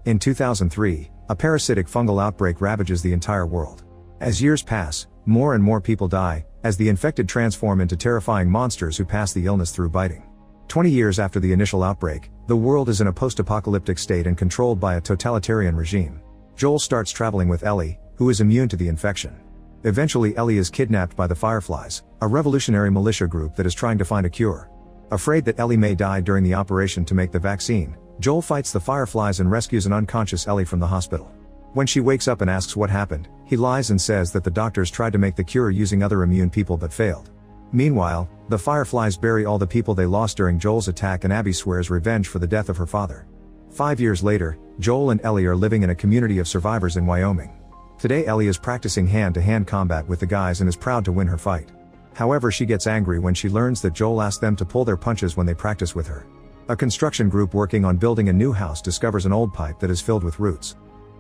In 2003, a parasitic fungal outbreak ravages the entire world. As years pass, more and more people die, as the infected transform into terrifying monsters who pass the illness through biting. 20 years after the initial outbreak, the world is in a post-apocalyptic state and controlled by a totalitarian regime. Joel starts traveling with Ellie, who is immune to the infection. Eventually Ellie is kidnapped by the Fireflies, a revolutionary militia group that is trying to find a cure. Afraid that Ellie may die during the operation to make the vaccine, Joel fights the Fireflies and rescues an unconscious Ellie from the hospital. When she wakes up and asks what happened, he lies and says that the doctors tried to make the cure using other immune people but failed. Meanwhile, the Fireflies bury all the people they lost during Joel's attack and Abby swears revenge for the death of her father. 5 years later, Joel and Ellie are living in a community of survivors in Wyoming. Today Ellie is practicing hand-to-hand combat with the guys and is proud to win her fight. However, she gets angry when she learns that Joel asked them to pull their punches when they practice with her. A construction group working on building a new house discovers an old pipe that is filled with roots.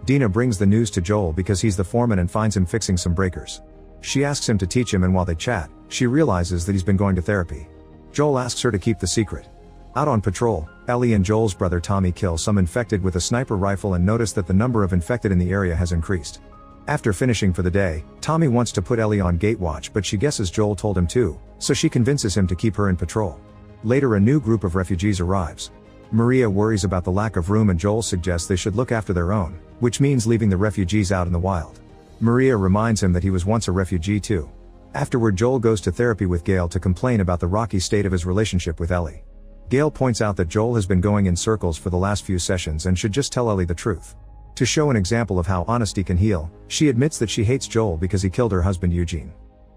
Dina brings the news to Joel because he's the foreman and finds him fixing some breakers. She asks him to teach him, and while they chat, she realizes that he's been going to therapy. Joel asks her to keep the secret. Out on patrol, Ellie and Joel's brother Tommy kill some infected with a sniper rifle and notice that the number of infected in the area has increased. After finishing for the day, Tommy wants to put Ellie on gate watch, but she guesses Joel told him to, so she convinces him to keep her in patrol. Later a new group of refugees arrives. Maria worries about the lack of room and Joel suggests they should look after their own, which means leaving the refugees out in the wild. Maria reminds him that he was once a refugee too. Afterward Joel goes to therapy with Gail to complain about the rocky state of his relationship with Ellie. Gail points out that Joel has been going in circles for the last few sessions and should just tell Ellie the truth. To show an example of how honesty can heal, she admits that she hates Joel because he killed her husband Eugene.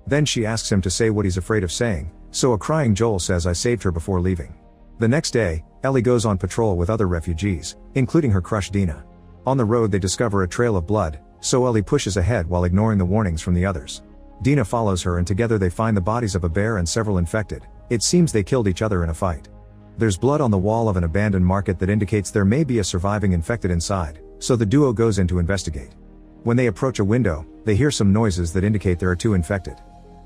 Then she asks him to say what he's afraid of saying, so a crying Joel says, "I saved her before leaving." The next day, Ellie goes on patrol with other refugees, including her crush Dina. On the road they discover a trail of blood, so Ellie pushes ahead while ignoring the warnings from the others. Dina follows her and together they find the bodies of a bear and several infected. It seems they killed each other in a fight. There's blood on the wall of an abandoned market that indicates there may be a surviving infected inside, so the duo goes in to investigate. When they approach a window, they hear some noises that indicate there are two infected.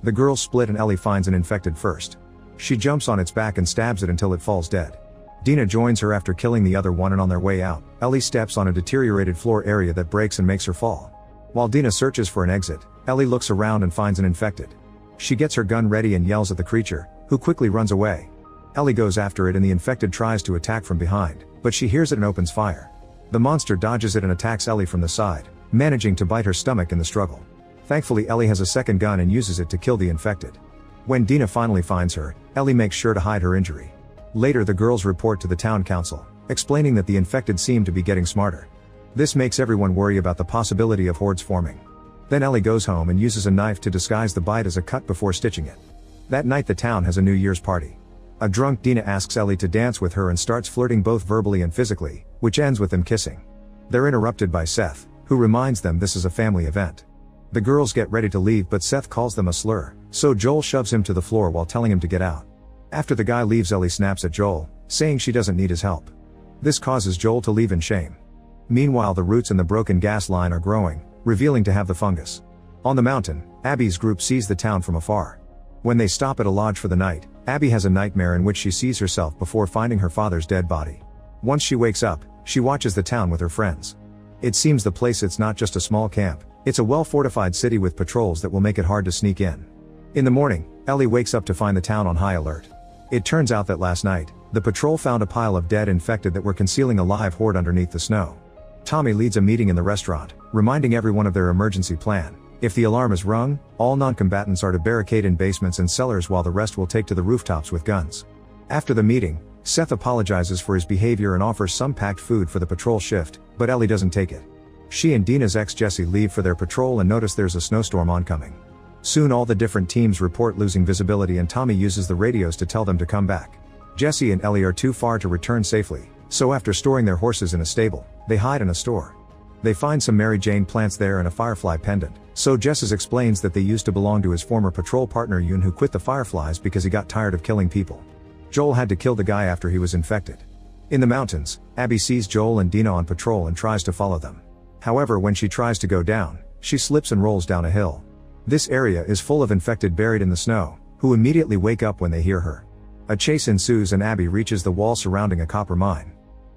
The girls split and Ellie finds an infected first. She jumps on its back and stabs it until it falls dead. Dina joins her after killing the other one, and on their way out, Ellie steps on a deteriorated floor area that breaks and makes her fall. While Dina searches for an exit, Ellie looks around and finds an infected. She gets her gun ready and yells at the creature, who quickly runs away. Ellie goes after it and the infected tries to attack from behind, but she hears it and opens fire. The monster dodges it and attacks Ellie from the side, managing to bite her stomach in the struggle. Thankfully Ellie has a second gun and uses it to kill the infected. When Dina finally finds her, Ellie makes sure to hide her injury. Later the girls report to the town council, explaining that the infected seem to be getting smarter. This makes everyone worry about the possibility of hordes forming. Then Ellie goes home and uses a knife to disguise the bite as a cut before stitching it. That night the town has a New Year's party. A drunk Dina asks Ellie to dance with her and starts flirting both verbally and physically, which ends with them kissing. They're interrupted by Seth, who reminds them this is a family event. The girls get ready to leave but Seth calls them a slur, so Joel shoves him to the floor while telling him to get out. After the guy leaves, Ellie snaps at Joel, saying she doesn't need his help. This causes Joel to leave in shame. Meanwhile the roots in the broken gas line are growing, revealing to have the fungus. On the mountain, Abby's group sees the town from afar. When they stop at a lodge for the night, Abby has a nightmare in which she sees herself before finding her father's dead body. Once she wakes up, she watches the town with her friends. It seems the place it's not just a small camp, it's a well-fortified city with patrols that will make it hard to sneak in. In the morning, Ellie wakes up to find the town on high alert. It turns out that last night, the patrol found a pile of dead infected that were concealing a live horde underneath the snow. Tommy leads a meeting in the restaurant, reminding everyone of their emergency plan. If the alarm is rung, all non-combatants are to barricade in basements and cellars while the rest will take to the rooftops with guns. After the meeting, Seth apologizes for his behavior and offers some packed food for the patrol shift, but Ellie doesn't take it. She and Dina's ex Jesse leave for their patrol and notice there's a snowstorm oncoming. Soon all the different teams report losing visibility and Tommy uses the radios to tell them to come back. Jesse and Ellie are too far to return safely, so after storing their horses in a stable, they hide in a store. They find some Mary Jane plants there and a firefly pendant, so Jesse explains that they used to belong to his former patrol partner Yoon, who quit the Fireflies because he got tired of killing people. Joel had to kill the guy after he was infected. In the mountains, Abby sees Joel and Dina on patrol and tries to follow them. However, when she tries to go down, she slips and rolls down a hill. This area is full of infected buried in the snow, who immediately wake up when they hear her. A chase ensues and Abby reaches the wall surrounding a copper mine.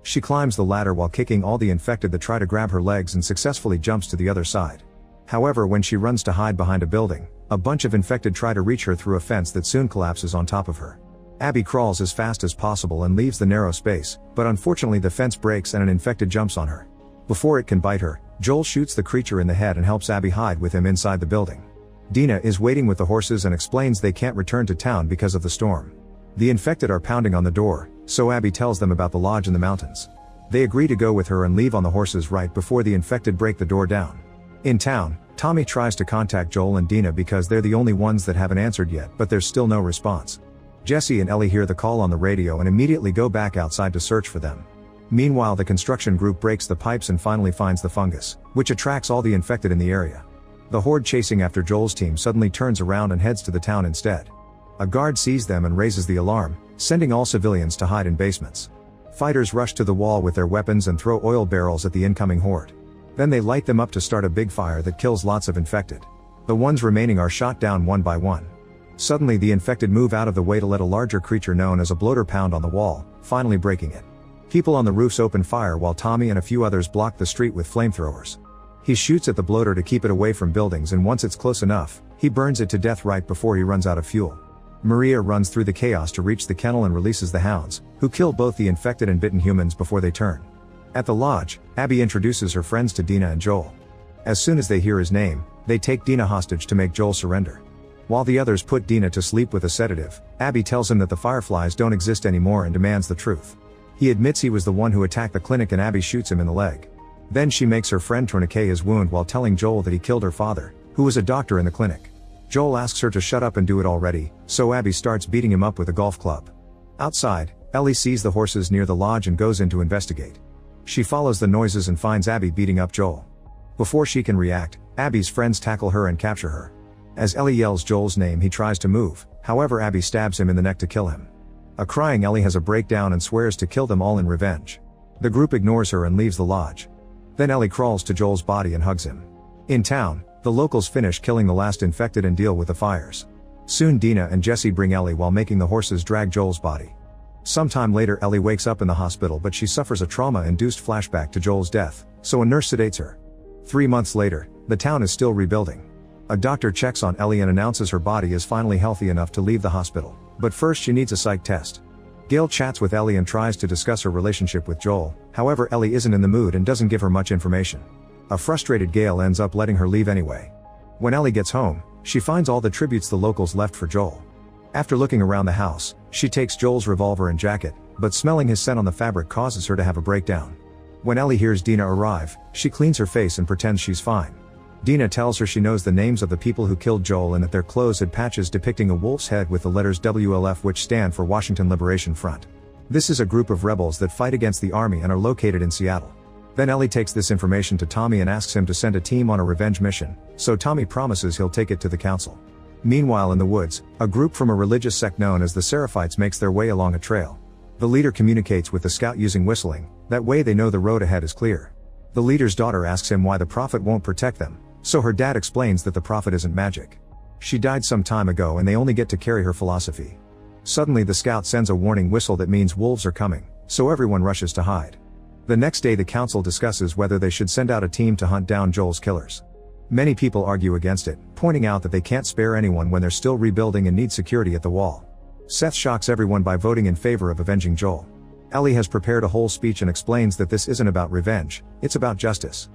She climbs the ladder while kicking all the infected that try to grab her legs and successfully jumps to the other side. However, when she runs to hide behind a building, a bunch of infected try to reach her through a fence that soon collapses on top of her. Abby crawls as fast as possible and leaves the narrow space, but unfortunately the fence breaks and an infected jumps on her. Before it can bite her, Joel shoots the creature in the head and helps Abby hide with him inside the building. Dina is waiting with the horses and explains they can't return to town because of the storm. The infected are pounding on the door, so Abby tells them about the lodge in the mountains. They agree to go with her and leave on the horses right before the infected break the door down. In town, Tommy tries to contact Joel and Dina because they're the only ones that haven't answered yet, but there's still no response. Jesse and Ellie hear the call on the radio and immediately go back outside to search for them. Meanwhile, the construction group breaks the pipes and finally finds the fungus, which attracts all the infected in the area. The horde chasing after Joel's team suddenly turns around and heads to the town instead. A guard sees them and raises the alarm, sending all civilians to hide in basements. Fighters rush to the wall with their weapons and throw oil barrels at the incoming horde. Then they light them up to start a big fire that kills lots of infected. The ones remaining are shot down one by one. Suddenly the infected move out of the way to let a larger creature known as a bloater pound on the wall, finally breaking it. People on the roofs open fire while Tommy and a few others block the street with flamethrowers. He shoots at the bloater to keep it away from buildings, and once it's close enough, he burns it to death right before he runs out of fuel. Maria runs through the chaos to reach the kennel and releases the hounds, who kill both the infected and bitten humans before they turn. At the lodge, Abby introduces her friends to Dina and Joel. As soon as they hear his name, they take Dina hostage to make Joel surrender. While the others put Dina to sleep with a sedative, Abby tells him that the fireflies don't exist anymore and demands the truth. He admits he was the one who attacked the clinic and Abby shoots him in the leg. Then she makes her friend tourniquet his wound while telling Joel that he killed her father, who was a doctor in the clinic. Joel asks her to shut up and do it already, so Abby starts beating him up with a golf club. Outside, Ellie sees the horses near the lodge and goes in to investigate. She follows the noises and finds Abby beating up Joel. Before she can react, Abby's friends tackle her and capture her. As Ellie yells Joel's name, he tries to move, however Abby stabs him in the neck to kill him. A crying Ellie has a breakdown and swears to kill them all in revenge. The group ignores her and leaves the lodge. Then Ellie crawls to Joel's body and hugs him. In town, the locals finish killing the last infected and deal with the fires. Soon Dina and Jesse bring Ellie while making the horses drag Joel's body. Sometime later Ellie wakes up in the hospital, but she suffers a trauma-induced flashback to Joel's death, so a nurse sedates her. 3 months later, the town is still rebuilding. A doctor checks on Ellie and announces her body is finally healthy enough to leave the hospital, but first she needs a psych test. Gail chats with Ellie and tries to discuss her relationship with Joel, however Ellie isn't in the mood and doesn't give her much information. A frustrated Gail ends up letting her leave anyway. When Ellie gets home, she finds all the tributes the locals left for Joel. After looking around the house, she takes Joel's revolver and jacket, but smelling his scent on the fabric causes her to have a breakdown. When Ellie hears Dina arrive, she cleans her face and pretends she's fine. Dina tells her she knows the names of the people who killed Joel and that their clothes had patches depicting a wolf's head with the letters WLF, which stand for Washington Liberation Front. This is a group of rebels that fight against the army and are located in Seattle. Then Ellie takes this information to Tommy and asks him to send a team on a revenge mission, so Tommy promises he'll take it to the council. Meanwhile in the woods, a group from a religious sect known as the Seraphites makes their way along a trail. The leader communicates with the scout using whistling, that way they know the road ahead is clear. The leader's daughter asks him why the prophet won't protect them, so her dad explains that the prophet isn't magic. She died some time ago and they only get to carry her philosophy. Suddenly the scout sends a warning whistle that means wolves are coming, so everyone rushes to hide. The next day the council discusses whether they should send out a team to hunt down Joel's killers. Many people argue against it, pointing out that they can't spare anyone when they're still rebuilding and need security at the wall. Seth shocks everyone by voting in favor of avenging Joel. Ellie has prepared a whole speech and explains that this isn't about revenge, it's about justice.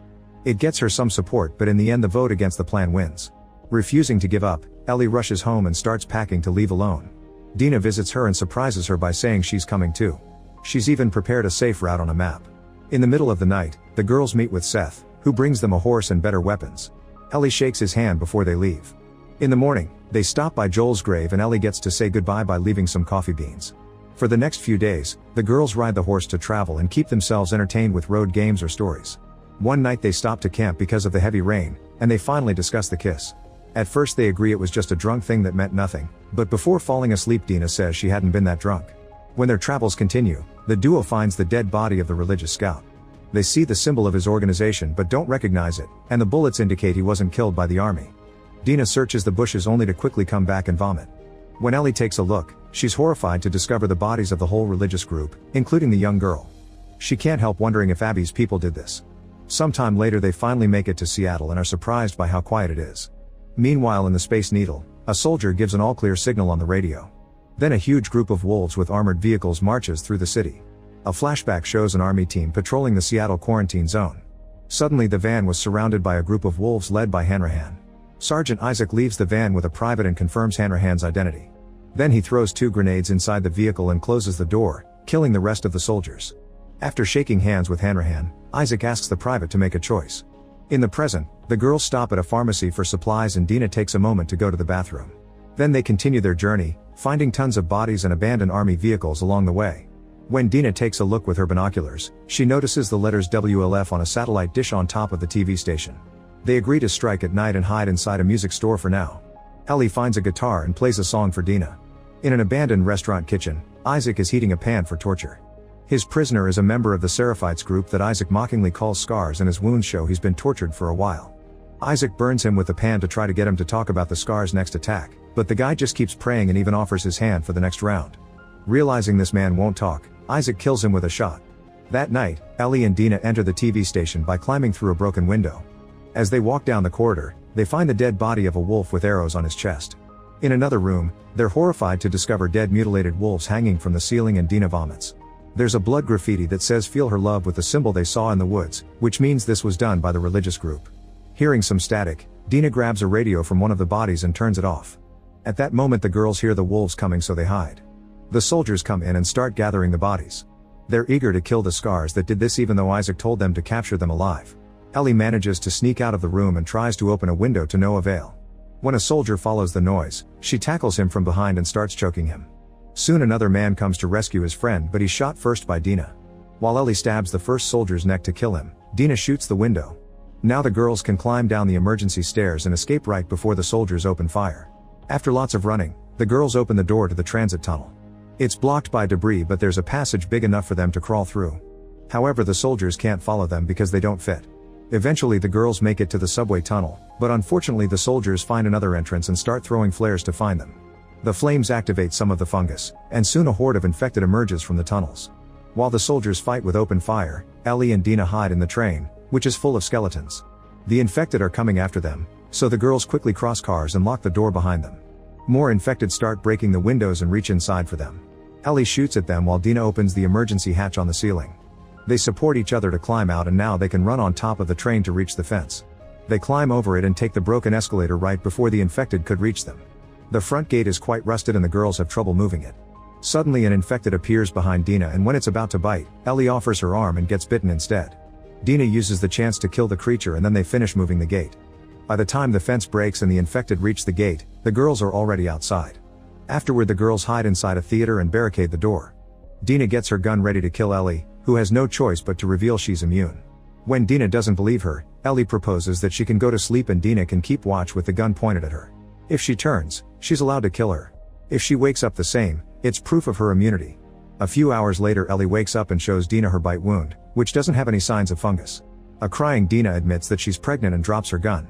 It gets her some support, but in the end the vote against the plan wins. Refusing to give up, Ellie rushes home and starts packing to leave alone. Dina visits her and surprises her by saying she's coming too. She's even prepared a safe route on a map. In the middle of the night, the girls meet with Seth, who brings them a horse and better weapons. Ellie shakes his hand before they leave. In the morning, they stop by Joel's grave and Ellie gets to say goodbye by leaving some coffee beans. For the next few days, the girls ride the horse to travel and keep themselves entertained with road games or stories. One night they stop to camp because of the heavy rain, and they finally discuss the kiss. At first they agree it was just a drunk thing that meant nothing, but before falling asleep Dina says she hadn't been that drunk. When their travels continue, the duo finds the dead body of the religious scout. They see the symbol of his organization but don't recognize it, and the bullets indicate he wasn't killed by the army. Dina searches the bushes only to quickly come back and vomit. When Ellie takes a look, she's horrified to discover the bodies of the whole religious group, including the young girl. She can't help wondering if Abby's people did this. Sometime later they finally make it to Seattle and are surprised by how quiet it is. Meanwhile in the Space Needle, a soldier gives an all-clear signal on the radio. Then a huge group of wolves with armored vehicles marches through the city. A flashback shows an army team patrolling the Seattle quarantine zone. Suddenly the van was surrounded by a group of wolves led by Hanrahan. Sergeant Isaac leaves the van with a private and confirms Hanrahan's identity. Then he throws 2 grenades inside the vehicle and closes the door, killing the rest of the soldiers. After shaking hands with Hanrahan, Isaac asks the private to make a choice. In the present, the girls stop at a pharmacy for supplies and Dina takes a moment to go to the bathroom. Then they continue their journey, finding tons of bodies and abandoned army vehicles along the way. When Dina takes a look with her binoculars, she notices the letters WLF on a satellite dish on top of the TV station. They agree to strike at night and hide inside a music store for now. Ellie finds a guitar and plays a song for Dina. In an abandoned restaurant kitchen, Isaac is heating a pan for torture. His prisoner is a member of the Seraphites group that Isaac mockingly calls scars, and his wounds show he's been tortured for a while. Isaac burns him with the pan to try to get him to talk about the scars' next attack, but the guy just keeps praying and even offers his hand for the next round. Realizing this man won't talk, Isaac kills him with a shot. That night, Ellie and Dina enter the TV station by climbing through a broken window. As they walk down the corridor, they find the dead body of a wolf with arrows on his chest. In another room, they're horrified to discover dead mutilated wolves hanging from the ceiling and Dina vomits. There's a blood graffiti that says "Feel her love" with the symbol they saw in the woods, which means this was done by the religious group. Hearing some static, Dina grabs a radio from one of the bodies and turns it off. At that moment the girls hear the wolves coming, so they hide. The soldiers come in and start gathering the bodies. They're eager to kill the scars that did this, even though Isaac told them to capture them alive. Ellie manages to sneak out of the room and tries to open a window to no avail. When a soldier follows the noise, she tackles him from behind and starts choking him. Soon another man comes to rescue his friend, but he's shot first by Dina. While Ellie stabs the first soldier's neck to kill him, Dina shoots the window. Now the girls can climb down the emergency stairs and escape right before the soldiers open fire. After lots of running, the girls open the door to the transit tunnel. It's blocked by debris, but there's a passage big enough for them to crawl through. However, the soldiers can't follow them because they don't fit. Eventually the girls make it to the subway tunnel, but unfortunately the soldiers find another entrance and start throwing flares to find them. The flames activate some of the fungus, and soon a horde of infected emerges from the tunnels. While the soldiers fight with open fire, Ellie and Dina hide in the train, which is full of skeletons. The infected are coming after them, so the girls quickly cross cars and lock the door behind them. More infected start breaking the windows and reach inside for them. Ellie shoots at them while Dina opens the emergency hatch on the ceiling. They support each other to climb out, and now they can run on top of the train to reach the fence. They climb over it and take the broken escalator right before the infected could reach them. The front gate is quite rusted and the girls have trouble moving it. Suddenly an infected appears behind Dina, and when it's about to bite, Ellie offers her arm and gets bitten instead. Dina uses the chance to kill the creature, and then they finish moving the gate. By the time the fence breaks and the infected reach the gate, the girls are already outside. Afterward the girls hide inside a theater and barricade the door. Dina gets her gun ready to kill Ellie, who has no choice but to reveal she's immune. When Dina doesn't believe her, Ellie proposes that she can go to sleep and Dina can keep watch with the gun pointed at her. If she turns, she's allowed to kill her. If she wakes up the same, it's proof of her immunity. A few hours later Ellie wakes up and shows Dina her bite wound, which doesn't have any signs of fungus. A crying Dina admits that she's pregnant and drops her gun.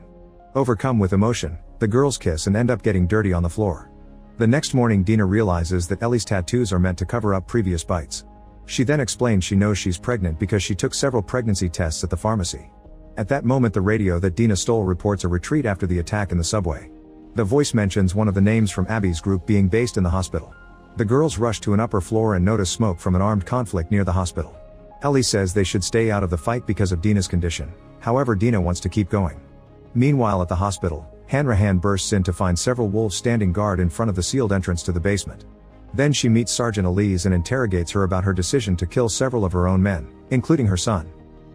Overcome with emotion, the girls kiss and end up getting dirty on the floor. The next morning Dina realizes that Ellie's tattoos are meant to cover up previous bites. She then explains she knows she's pregnant because she took several pregnancy tests at the pharmacy. At that moment the radio that Dina stole reports a retreat after the attack in the subway. The voice mentions one of the names from Abby's group being based in the hospital. The girls rush to an upper floor and notice smoke from an armed conflict near the hospital. Ellie says they should stay out of the fight because of Dina's condition, however Dina wants to keep going. Meanwhile at the hospital, Hanrahan bursts in to find several wolves standing guard in front of the sealed entrance to the basement. Then she meets Sergeant Elise and interrogates her about her decision to kill several of her own men, including her son.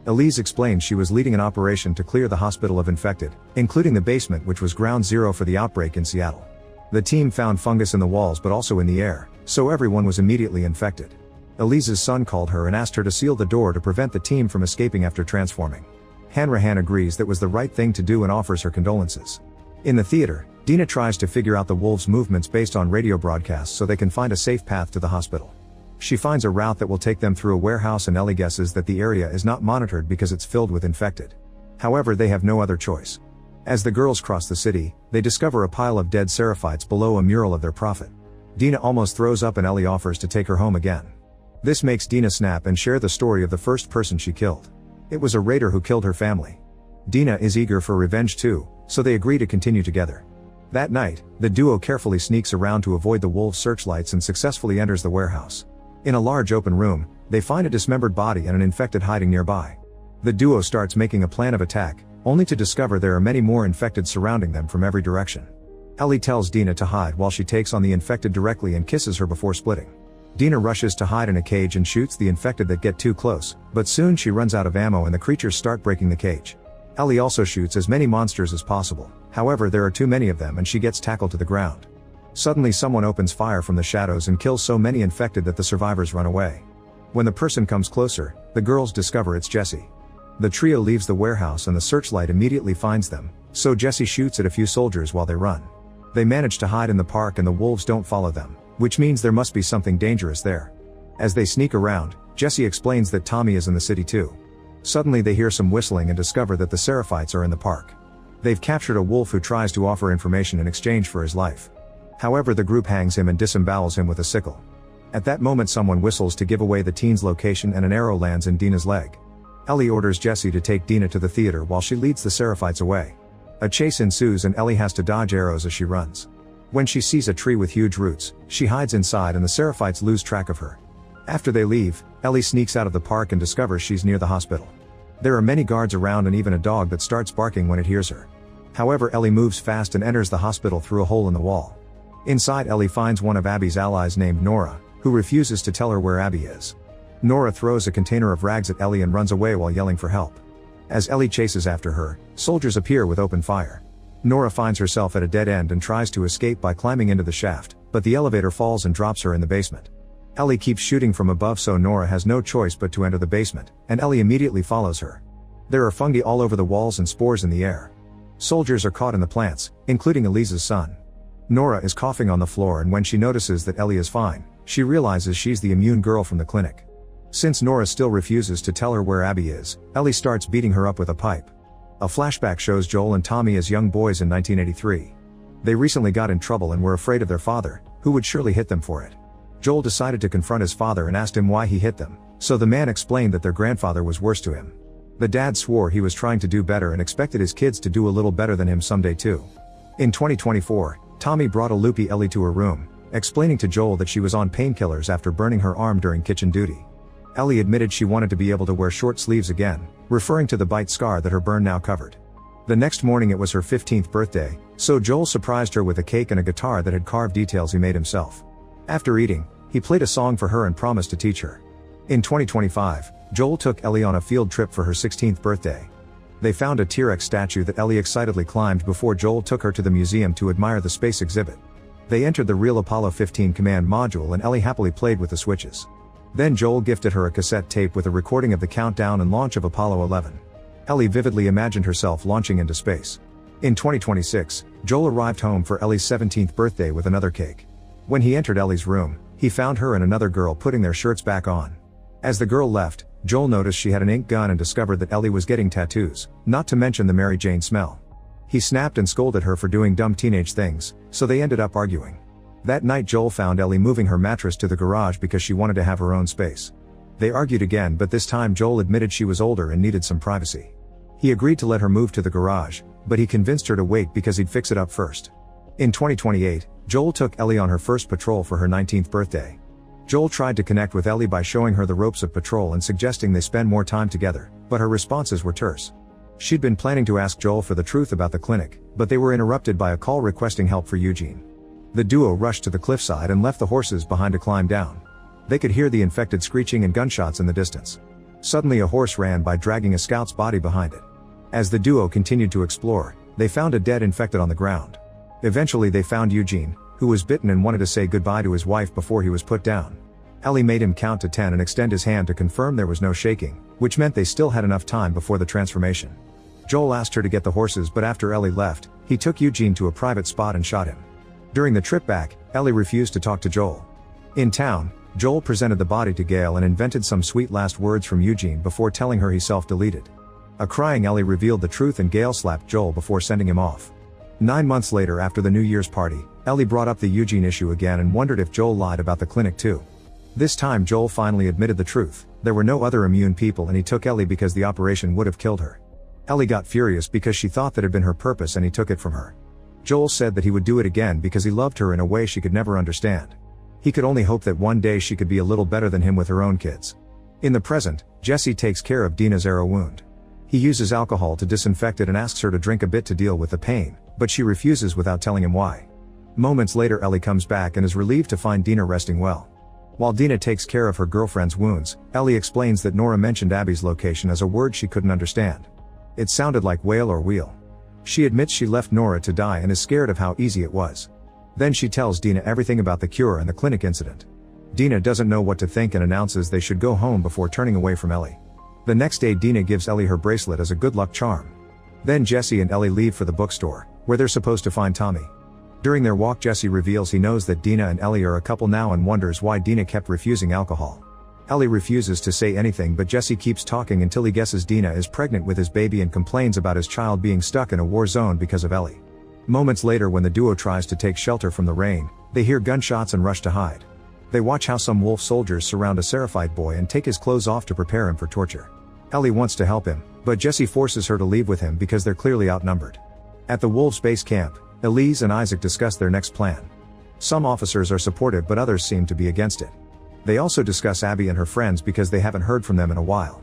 Elise explains she was leading an operation to clear the hospital of infected, including the basement, which was ground zero for the outbreak in Seattle. The team found fungus in the walls but also in the air, so everyone was immediately infected. Elise's son called her and asked her to seal the door to prevent the team from escaping after transforming. Hanrahan agrees that was the right thing to do and offers her condolences. In the theater, Dina tries to figure out the wolves' movements based on radio broadcasts so they can find a safe path to the hospital. She finds a route that will take them through a warehouse, and Ellie guesses that the area is not monitored because it's filled with infected. However, they have no other choice. As the girls cross the city, they discover a pile of dead Seraphites below a mural of their prophet. Dina almost throws up and Ellie offers to take her home again. This makes Dina snap and share the story of the first person she killed. It was a raider who killed her family. Dina is eager for revenge too, so they agree to continue together. That night, the duo carefully sneaks around to avoid the wolves' searchlights and successfully enters the warehouse. In a large open room, they find a dismembered body and an infected hiding nearby. The duo starts making a plan of attack, only to discover there are many more infected surrounding them from every direction. Ellie tells Dina to hide while she takes on the infected directly and kisses her before splitting. Dina rushes to hide in a cage and shoots the infected that get too close, but soon she runs out of ammo and the creatures start breaking the cage. Ellie also shoots as many monsters as possible, however there are too many of them and she gets tackled to the ground. Suddenly someone opens fire from the shadows and kills so many infected that the survivors run away. When the person comes closer, the girls discover it's Jesse. The trio leaves the warehouse and the searchlight immediately finds them, so Jesse shoots at a few soldiers while they run. They manage to hide in the park and the wolves don't follow them, which means there must be something dangerous there. As they sneak around, Jesse explains that Tommy is in the city too. Suddenly they hear some whistling and discover that the Seraphites are in the park. They've captured a wolf who tries to offer information in exchange for his life. However, the group hangs him and disembowels him with a sickle. At that moment someone whistles to give away the teen's location and an arrow lands in Dina's leg. Ellie orders Jesse to take Dina to the theater while she leads the Seraphites away. A chase ensues and Ellie has to dodge arrows as she runs. When she sees a tree with huge roots, she hides inside and the Seraphites lose track of her. After they leave, Ellie sneaks out of the park and discovers she's near the hospital. There are many guards around and even a dog that starts barking when it hears her. However, Ellie moves fast and enters the hospital through a hole in the wall. Inside, Ellie finds one of Abby's allies named Nora, who refuses to tell her where Abby is. Nora throws a container of rags at Ellie and runs away while yelling for help. As Ellie chases after her, soldiers appear with open fire. Nora finds herself at a dead end and tries to escape by climbing into the shaft, but the elevator falls and drops her in the basement. Ellie keeps shooting from above so Nora has no choice but to enter the basement, and Ellie immediately follows her. There are fungi all over the walls and spores in the air. Soldiers are caught in the plants, including Elise's son. Nora is coughing on the floor and when she notices that Ellie is fine, she realizes she's the immune girl from the clinic. Since Nora still refuses to tell her where Abby is, Ellie starts beating her up with a pipe. A flashback shows Joel and Tommy as young boys in 1983. They recently got in trouble and were afraid of their father, who would surely hit them for it. Joel decided to confront his father and asked him why he hit them, so the man explained that their grandfather was worse to him. The dad swore he was trying to do better and expected his kids to do a little better than him someday too. In 2024, Tommy brought a loopy Ellie to her room, explaining to Joel that she was on painkillers after burning her arm during kitchen duty. Ellie admitted she wanted to be able to wear short sleeves again, referring to the bite scar that her burn now covered. The next morning it was her 15th birthday, so Joel surprised her with a cake and a guitar that had carved details he made himself. After eating, he played a song for her and promised to teach her. In 2025, Joel took Ellie on a field trip for her 16th birthday. They found a T-Rex statue that Ellie excitedly climbed before Joel took her to the museum to admire the space exhibit. They entered the real Apollo 15 command module and Ellie happily played with the switches. Then Joel gifted her a cassette tape with a recording of the countdown and launch of Apollo 11. Ellie vividly imagined herself launching into space. In 2026, Joel arrived home for Ellie's 17th birthday with another cake. When he entered Ellie's room, he found her and another girl putting their shirts back on. As the girl left, Joel noticed she had an ink gun and discovered that Ellie was getting tattoos, not to mention the Mary Jane smell. He snapped and scolded her for doing dumb teenage things, so they ended up arguing. That night Joel found Ellie moving her mattress to the garage because she wanted to have her own space. They argued again, but this time Joel admitted she was older and needed some privacy. He agreed to let her move to the garage, but he convinced her to wait because he'd fix it up first. In 2028, Joel took Ellie on her first patrol for her 19th birthday. Joel tried to connect with Ellie by showing her the ropes of patrol and suggesting they spend more time together, but her responses were terse. She'd been planning to ask Joel for the truth about the clinic, but they were interrupted by a call requesting help for Eugene. The duo rushed to the cliffside and left the horses behind to climb down. They could hear the infected screeching and gunshots in the distance. Suddenly a horse ran by dragging a scout's body behind it. As the duo continued to explore, they found a dead infected on the ground. Eventually they found Eugene, who was bitten and wanted to say goodbye to his wife before he was put down. Ellie made him count to 10 and extend his hand to confirm there was no shaking, which meant they still had enough time before the transformation. Joel asked her to get the horses, but after Ellie left, he took Eugene to a private spot and shot him. During the trip back, Ellie refused to talk to Joel. In town, Joel presented the body to Gail and invented some sweet last words from Eugene before telling her he self-deleted. A crying Ellie revealed the truth and Gail slapped Joel before sending him off. 9 months later, after the New Year's party, Ellie brought up the Eugene issue again and wondered if Joel lied about the clinic too. This time Joel finally admitted the truth. There were no other immune people and he took Ellie because the operation would have killed her. Ellie got furious because she thought that had been her purpose and he took it from her. Joel said that he would do it again because he loved her in a way she could never understand. He could only hope that one day she could be a little better than him with her own kids. In the present, Jesse takes care of Dina's arrow wound. He uses alcohol to disinfect it and asks her to drink a bit to deal with the pain, but she refuses without telling him why. Moments later Ellie comes back and is relieved to find Dina resting well. While Dina takes care of her girlfriend's wounds, Ellie explains that Nora mentioned Abby's location as a word she couldn't understand. It sounded like whale or wheel. She admits she left Nora to die and is scared of how easy it was. Then she tells Dina everything about the cure and the clinic incident. Dina doesn't know what to think and announces they should go home before turning away from Ellie. The next day Dina gives Ellie her bracelet as a good luck charm. Then Jesse and Ellie leave for the bookstore, where they're supposed to find Tommy. During their walk Jesse reveals he knows that Dina and Ellie are a couple now and wonders why Dina kept refusing alcohol. Ellie refuses to say anything but Jesse keeps talking until he guesses Dina is pregnant with his baby and complains about his child being stuck in a war zone because of Ellie. Moments later when the duo tries to take shelter from the rain, they hear gunshots and rush to hide. They watch how some wolf soldiers surround a Seraphite boy and take his clothes off to prepare him for torture. Ellie wants to help him, but Jesse forces her to leave with him because they're clearly outnumbered. At the wolves' base camp, Elise and Isaac discuss their next plan. Some officers are supportive but others seem to be against it. They also discuss Abby and her friends because they haven't heard from them in a while.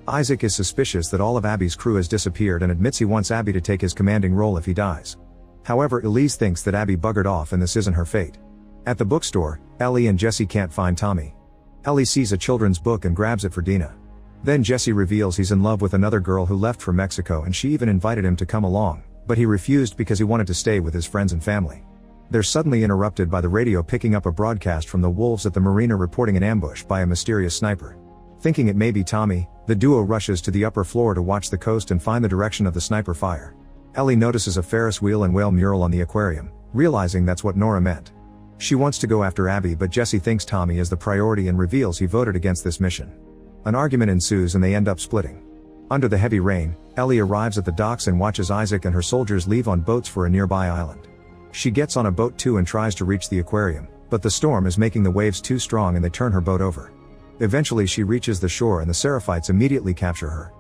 Isaac is suspicious that all of Abby's crew has disappeared and admits he wants Abby to take his commanding role if he dies. However, Elise thinks that Abby buggered off and this isn't her fate. At the bookstore, Ellie and Jesse can't find Tommy. Ellie sees a children's book and grabs it for Dina. Then Jesse reveals he's in love with another girl who left for Mexico and she even invited him to come along, but he refused because he wanted to stay with his friends and family. They're suddenly interrupted by the radio picking up a broadcast from the wolves at the marina reporting an ambush by a mysterious sniper. Thinking it may be Tommy, the duo rushes to the upper floor to watch the coast and find the direction of the sniper fire. Ellie notices a Ferris wheel and whale mural on the aquarium, realizing that's what Nora meant. She wants to go after Abby but Jesse thinks Tommy is the priority and reveals he voted against this mission. An argument ensues and they end up splitting. Under the heavy rain, Ellie arrives at the docks and watches Isaac and her soldiers leave on boats for a nearby island. She gets on a boat too and tries to reach the aquarium, but the storm is making the waves too strong and they turn her boat over. Eventually she reaches the shore and the Seraphites immediately capture her.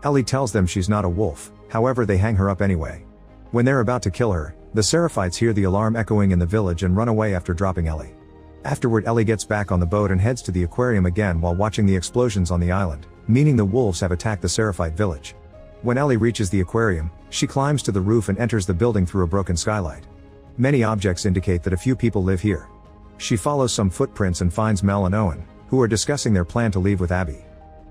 Ellie tells them she's not a wolf, however they hang her up anyway. When they're about to kill her, the Seraphites hear the alarm echoing in the village and run away after dropping Ellie. Afterward Ellie gets back on the boat and heads to the aquarium again while watching the explosions on the island, meaning the wolves have attacked the Seraphite village. When Ellie reaches the aquarium, she climbs to the roof and enters the building through a broken skylight. Many objects indicate that a few people live here. She follows some footprints and finds Mel and Owen, who are discussing their plan to leave with Abby.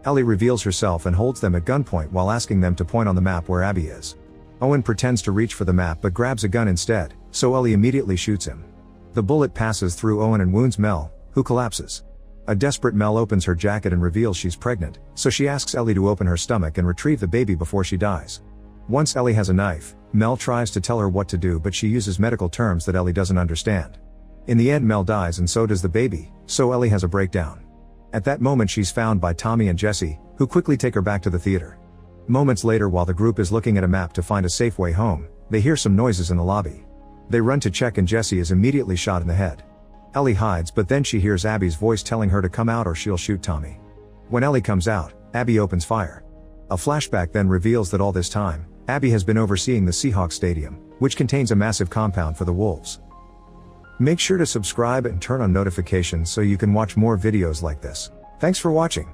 Ellie reveals herself and holds them at gunpoint while asking them to point on the map where Abby is. Owen pretends to reach for the map but grabs a gun instead, so Ellie immediately shoots him. The bullet passes through Owen and wounds Mel, who collapses. A desperate Mel opens her jacket and reveals she's pregnant, so she asks Ellie to open her stomach and retrieve the baby before she dies. Once Ellie has a knife, Mel tries to tell her what to do but she uses medical terms that Ellie doesn't understand. In the end Mel dies and so does the baby, so Ellie has a breakdown. At that moment she's found by Tommy and Jesse, who quickly take her back to the theater. Moments later while the group is looking at a map to find a safe way home, they hear some noises in the lobby. They run to check and Jesse is immediately shot in the head. Ellie hides but then she hears Abby's voice telling her to come out or she'll shoot Tommy. When Ellie comes out, Abby opens fire. A flashback then reveals that all this time, Abby has been overseeing the Seahawks Stadium, which contains a massive compound for the wolves. Make sure to subscribe and turn on notifications so you can watch more videos like this. Thanks for watching.